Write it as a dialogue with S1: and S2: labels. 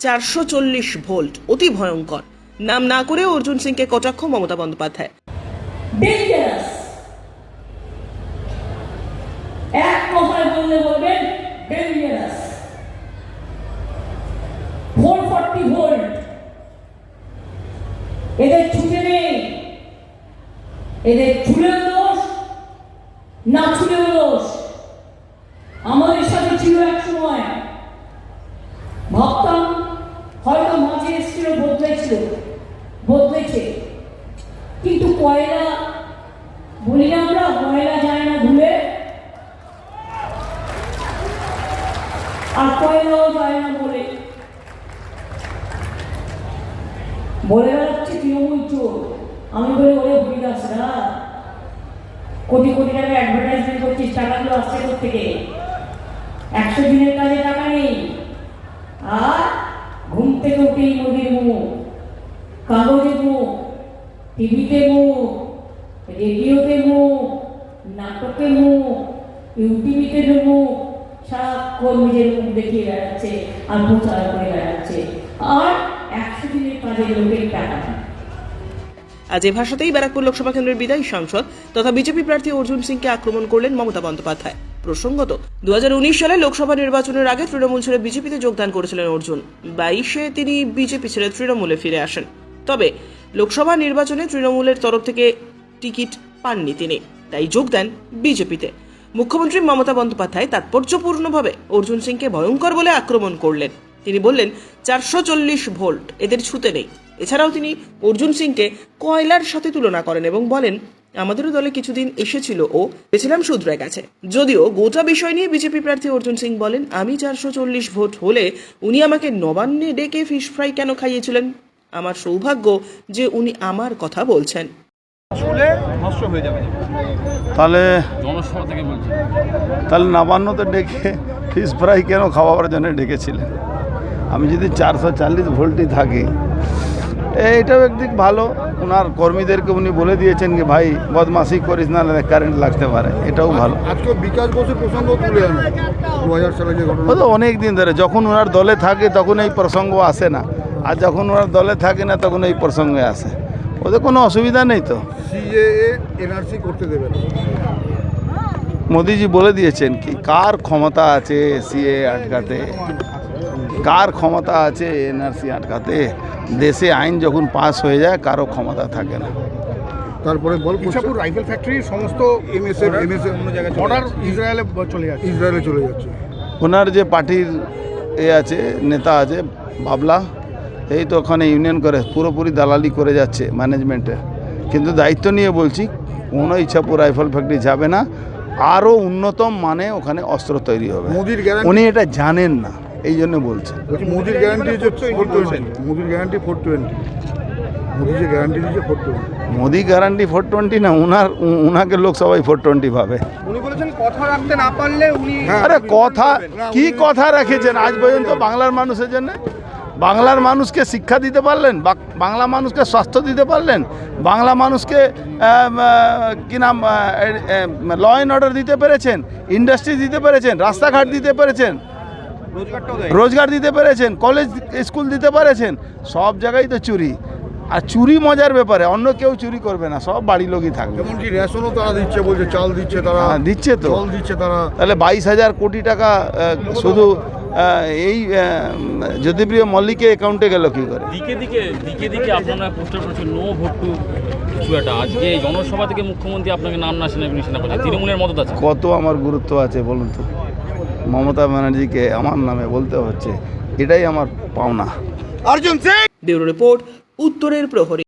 S1: 440 volt, অতি ভয়ঙ্কর। নাম না করে অর্জুন সিংকে কটাক্ষ মমতা বন্দ্যোপাধ্যায়।
S2: ডেঞ্জারাস, এক কথায় বললে বলবেন ডেঞ্জারাস। 440 ভোল্ট, এদের ছুটে নেই, এদের ছুলেও দোষ, না ছুলেও দোষ। আমাদের সাথে ছিল এক সময়, ভাবতাম হয়তো মাঝে এসেছিল, বদলেছে, কিন্তু কয়লা বলি না আমরা, কয়লা যায় না ধুলে, আর কয়লাও যায় না বলে বেড়াচ্ছি তৃণমূল চোর। আমি বলি ওরে হরিদাসরা, কোটি কোটি টাকা অ্যাডভার্টাইজমেন্ট করছিস, টাকাগুলো আসছে থেকে 100 দিনের কাজে টাকা নেই, আর ঘুম থেকে উঠেই নদীর মুখ, কাগজে মুখ, টিভিতে মুখ, রেডিওতে মুখ, নাটকে মুখ, ইউটিভিতে মুখ, সারাক্ষণ নিজের মুখ দেখিয়ে বেড়াচ্ছে আর প্রচার করে বেড়াচ্ছে, আর 100 দিনের কাজে লোকের টাকা।
S1: আজ এ ভাষাতেই ব্যারাকপুর লোকসভা কেন্দ্রের বিদায়ী সাংসদ তথা বিজেপি প্রার্থী অর্জুন সিংকে আক্রমণ করলেন মমতা বন্দ্যোপাধ্যায়। প্রসঙ্গত, 2019 সালে লোকসভা নির্বাচনের আগে তৃণমূল ছেড়ে বিজেপিতে যোগদান করেছিলেন অর্জুন। 22-এ তিনি বিজেপি ছেড়ে তৃণমূলে ফিরে আসেন। তবে লোকসভা নির্বাচনে তৃণমূলের তরফ থেকে টিকিট পাননি তিনি, তাই যোগ দেন বিজেপিতে। মুখ্যমন্ত্রী মমতা বন্দ্যোপাধ্যায় তাৎপর্যপূর্ণভাবে অর্জুন সিংকে ভয়ঙ্কর বলে আক্রমণ করলেন। তিনি বললেন 440 ভোল্ট এদের ছুতে নেই। এছাড়াও তিনি অর্জুন সিংকে কয়লার সাথে তুলনা করেন এবং বলেন, আমাদেরও দলে কিছুদিন এসেছিল ও পেছিলাম শুধরে গেছে। যদিও গোটা বিষয় নিয়ে বিজেপি প্রার্থী অর্জুন সিং বলেন, আমি 440 ভোট হলে উনি আমাকে নবান্নে ডেকে ফিশ ফ্রাই কেন খাইয়েছিলেন? আমার সৌভাগ্য যে উনি আমার কথা বলছেন।
S3: তাহলে নবান্নতে ডেকে ফিশ ফ্রাই কেন খাওয়াবার জন্য ডেকেছিলেন? আমি যদি 440 ভোল্টই থাকি, এইটাও একদিক ভালো। ওনার কর্মীদেরকে উনি বলে দিয়েছেন কি ভাই বদমাশি করিস না, কারেন্ট লাগতে পারে, এটাও ভালো।
S4: আজকে বিকাশ বসুর প্রসঙ্গ তুলে আনো 2000 সালে যে ঘটনা,
S3: ও তো অনেক দিন ধরে, যখন ওনার দলে থাকে তখন এই প্রসঙ্গ আসে না, আর যখন ওনার দলে থাকে না তখন এই প্রসঙ্গে আসে। ওদের কোনো অসুবিধা নেই তো।
S4: সিএএ এনআরসি করতে দেবে না,
S3: মোদিজি বলে দিয়েছেন কি কার ক্ষমতা আছে সিএ আটকাতে, কার ক্ষমতা আছে এনআরসি আটকাতে। দেশে আইন যখন পাস হয়ে যায় কারো ক্ষমতা থাকে না।
S4: তারপরে বল ইছাপুর রাইফেল ফ্যাক্টরির সমস্ত এমএসএফ অন্য জায়গায় অর্ডার ইসরায়েলে চলে যাচ্ছে।
S3: ওনার যে পার্টির আছে নেতা আছে বাবলা, এই তো ওখানে ইউনিয়ন করে পুরোপুরি দালালি করে যাচ্ছে ম্যানেজমেন্টে। কিন্তু দায়িত্ব নিয়ে বলছি, কোনো ইছাপুর রাইফেল ফ্যাক্টরি যাবে না, আরও উন্নতম মানে ওখানে অস্ত্র তৈরি হবে। উনি এটা জানেন না, এই জন্য বলছেন।
S4: মোদির গ্যারান্টি যে 420, মোদির গ্যারান্টি 420, মোদি যে গ্যারান্টি দিয়েছে 420।
S3: মোদি গ্যারান্টি 420 না, উনাকে লোক সবাই 420 ভাবে।
S5: উনি বলেছেন কথা রাখতে না পারলে উনি,
S3: আরে কথা কি কথা রেখেছেন আজ পর্যন্ত বাংলার মানুষের জন্য? বাংলার মানুষকে শিক্ষা দিতে পারলেন? বাংলা মানুষকে স্বাস্থ্য দিতে পারলেন? বাংলা মানুষকে কি নাম ল অ্যান্ড অর্ডার দিতে পেরেছেন? ইন্ডাস্ট্রি দিতে পেরেছেন? রাস্তাঘাট দিতে পেরেছেন? রোজগার দিতে পেরেছেন? কলেজ স্কুল দিতে পেরেছেন? সব জায়গায় তো চুরি। আর চুরি মজার ব্যাপারে, অন্য কেউ চুরি করবে না, সব বাড়ি লোকই থাকবে।
S4: এমনকি রেশনও তারা দিচ্ছে, বলছে চাল দিচ্ছে তারা,
S3: দিচ্ছে তো,
S4: জল দিচ্ছে তারা।
S3: তাহলে 22,000 কোটি টাকা শুধু এই জ্যোতিপ্রিয় মল্লিকের অ্যাকাউন্টে গেল কি করে?
S6: দিকে দিকে আপনারা পোস্টার করেছেন নো ভোট টু কিছু একটা। আজকে জনসভা থেকে মুখ্যমন্ত্রী আপনাকে নাম না সেনা করছে, তৃণমূলের মদত আছে।
S3: কত আমার গুরুত্ব আছে বলুন তো? মমতা ব্যানার্জিকে আমার নামে বলতে হচ্ছে, এটাই আমার পাওনা।
S5: অর্জুন সিং,
S1: ব্যুরো রিপোর্ট, উত্তরের প্রহরী।